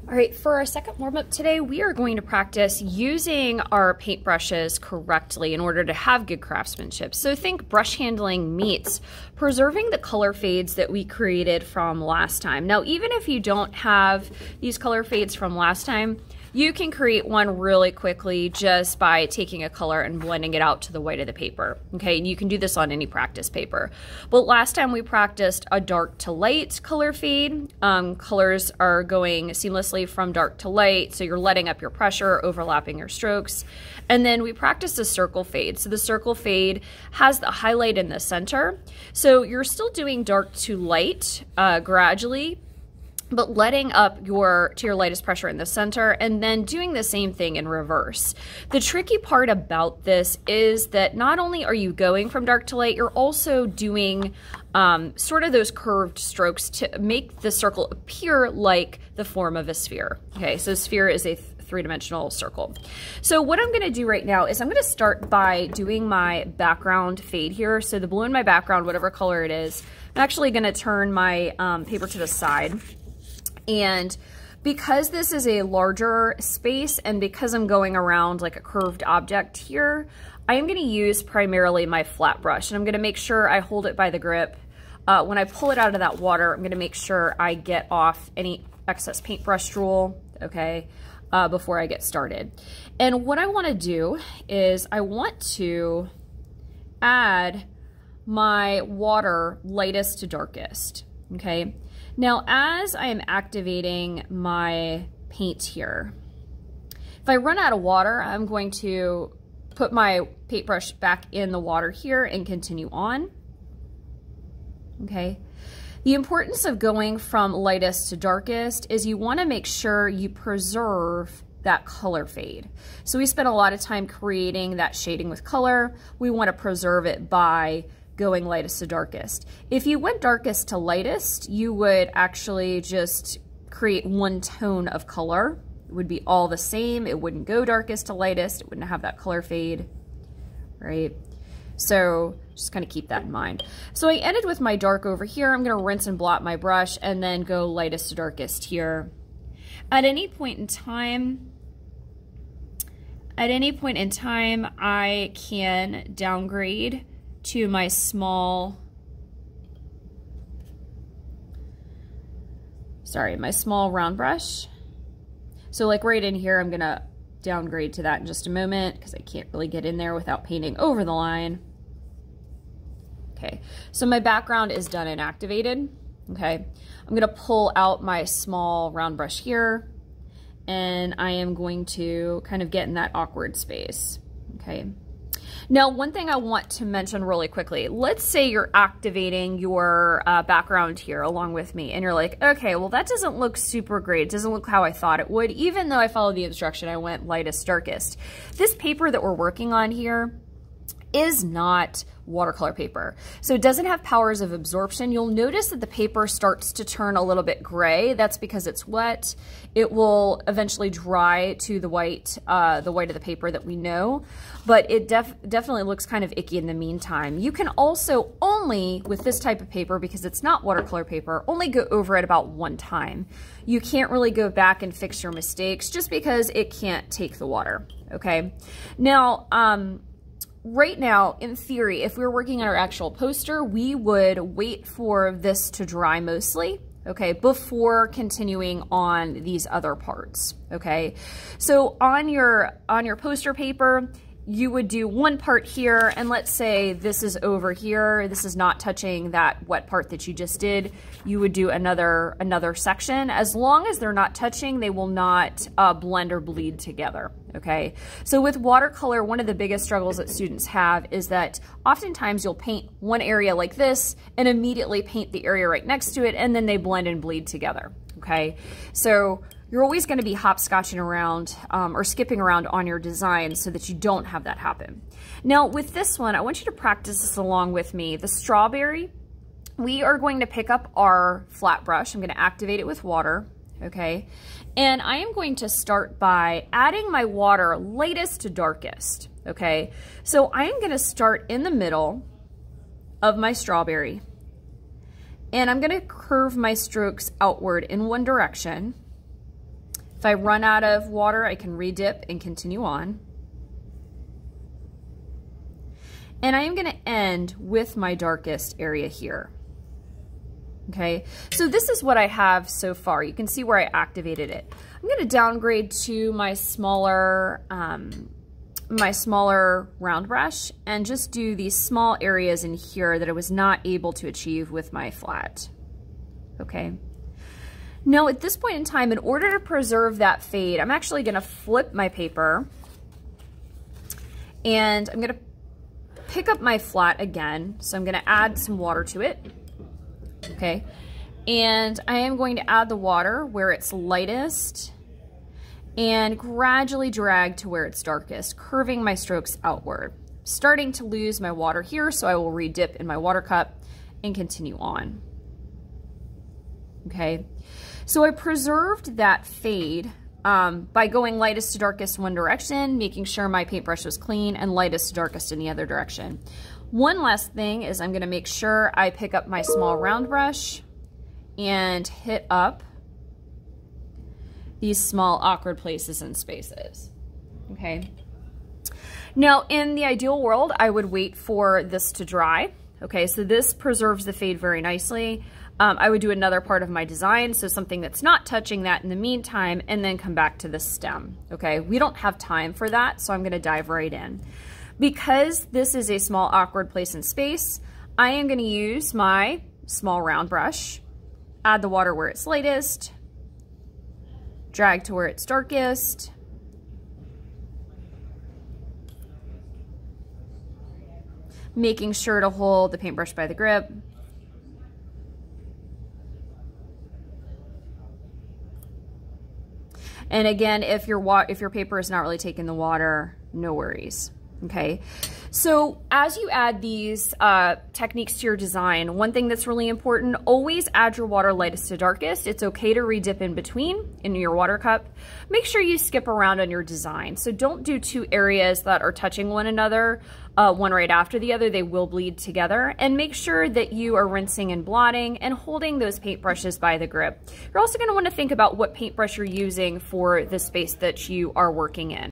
All right, for our second warm-up today, we are going to practice using our paintbrushes correctly in order to have good craftsmanship. So think brush handling meets preserving the color fades that we created from last time. Now, even if you don't have these color fades from last time, you can create one really quickly just by taking a color and blending it out to the white of the paper. Okay, and you can do this on any practice paper. But last time we practiced a dark to light color fade. Colors are going seamlessly from dark to light, so you're letting up your pressure, overlapping your strokes. And then we practiced a circle fade. So the circle fade has the highlight in the center. So you're still doing dark to light gradually, but letting up to your lightest pressure in the center and then doing the same thing in reverse. The tricky part about this is that not only are you going from dark to light, you're also doing sort of those curved strokes to make the circle appear like the form of a sphere. Okay, so sphere is a three-dimensional circle. So what I'm gonna do right now is I'm gonna start by doing my background fade here. So the blue in my background, whatever color it is, I'm actually gonna turn my paper to the side. And because this is a larger space and because I'm going around like a curved object here, I am going to use primarily my flat brush, and I'm going to make sure I hold it by the grip. When I pull it out of that water, I'm going to make sure I get off any excess paintbrush drool, okay, before I get started. And what I want to do is I want to add my water lightest to darkest, okay? Now, as I am activating my paint here, if I run out of water, I'm going to put my paintbrush back in the water here and continue on. Okay. The importance of going from lightest to darkest is you want to make sure you preserve that color fade. So we spent a lot of time creating that shading with color. We want to preserve it by going lightest to darkest. If you went darkest to lightest, you would actually just create one tone of color. It would be all the same. It wouldn't go darkest to lightest. It wouldn't have that color fade, right? So just kind of keep that in mind. So I ended with my dark over here. I'm going to rinse and blot my brush and then go lightest to darkest here. At any point in time, I can downgrade to my small round brush. So like right in here, I'm gonna downgrade to that in just a moment because I can't really get in there without painting over the line. Okay, so my background is done and activated. Okay, I'm gonna pull out my small round brush here and I am going to kind of get in that awkward space. Okay. Now, one thing I want to mention really quickly, let's say you're activating your background here along with me and you're like, okay, well that doesn't look super great. It doesn't look how I thought it would. Even though I followed the instruction, I went lightest, darkest. This paper that we're working on here is not watercolor paper. So it doesn't have powers of absorption. You'll notice that the paper starts to turn a little bit gray. That's because it's wet. It will eventually dry to the white of the paper that we know, but it definitely looks kind of icky in the meantime. You can also only, with this type of paper, because it's not watercolor paper, only go over it about one time. You can't really go back and fix your mistakes just because it can't take the water, okay? Now, right now, in theory, if we were working on our actual poster, we would wait for this to dry mostly, okay, before continuing on these other parts, okay? So on your poster paper, you would do one part here, and let's say this is over here, this is not touching that wet part that you just did, you would do another section. As long as they're not touching, they will not blend or bleed together, okay? So with watercolor, one of the biggest struggles that students have is that oftentimes you'll paint one area like this and immediately paint the area right next to it, and then they blend and bleed together, okay? So you're always going to be hopscotching around or skipping around on your design so that you don't have that happen. Now with this one, I want you to practice this along with me. The strawberry, we are going to pick up our flat brush. I'm going to activate it with water, okay? And I am going to start by adding my water lightest to darkest, okay? So I am going to start in the middle of my strawberry, and I'm going to curve my strokes outward in one direction. If I run out of water, I can re-dip and continue on. And I am going to end with my darkest area here. Okay, so this is what I have so far. You can see where I activated it. I'm going to downgrade to my smaller round brush and just do these small areas in here that I was not able to achieve with my flat. Okay. Now at this point in time, in order to preserve that fade, I'm actually going to flip my paper and I'm going to pick up my flat again. So I'm going to add some water to it. Okay. And I am going to add the water where it's lightest and gradually drag to where it's darkest, curving my strokes outward. Starting to lose my water here, so I will re-dip in my water cup and continue on. Okay. So I preserved that fade by going lightest to darkest one direction, making sure my paintbrush was clean, and lightest to darkest in the other direction. One last thing is I'm going to make sure I pick up my small round brush and hit up these small awkward places and spaces. Okay. Now in the ideal world, I would wait for this to dry. Okay, so this preserves the fade very nicely. I would do another part of my design, so something that's not touching that in the meantime, and then come back to the stem. Okay, we don't have time for that, so I'm gonna dive right in. Because this is a small awkward place in space, I am gonna use my small round brush, add the water where it's lightest, drag to where it's darkest, making sure to hold the paintbrush by the grip. And again, if your paper is not really taking the water, no worries. Okay, so as you add these techniques to your design, one thing that's really important, always add your water lightest to darkest. It's okay to re-dip in between in your water cup. Make sure you skip around on your design. So don't do two areas that are touching one another, one right after the other. They will bleed together. And make sure that you are rinsing and blotting and holding those paintbrushes by the grip. You're also going to want to think about what paintbrush you're using for the space that you are working in.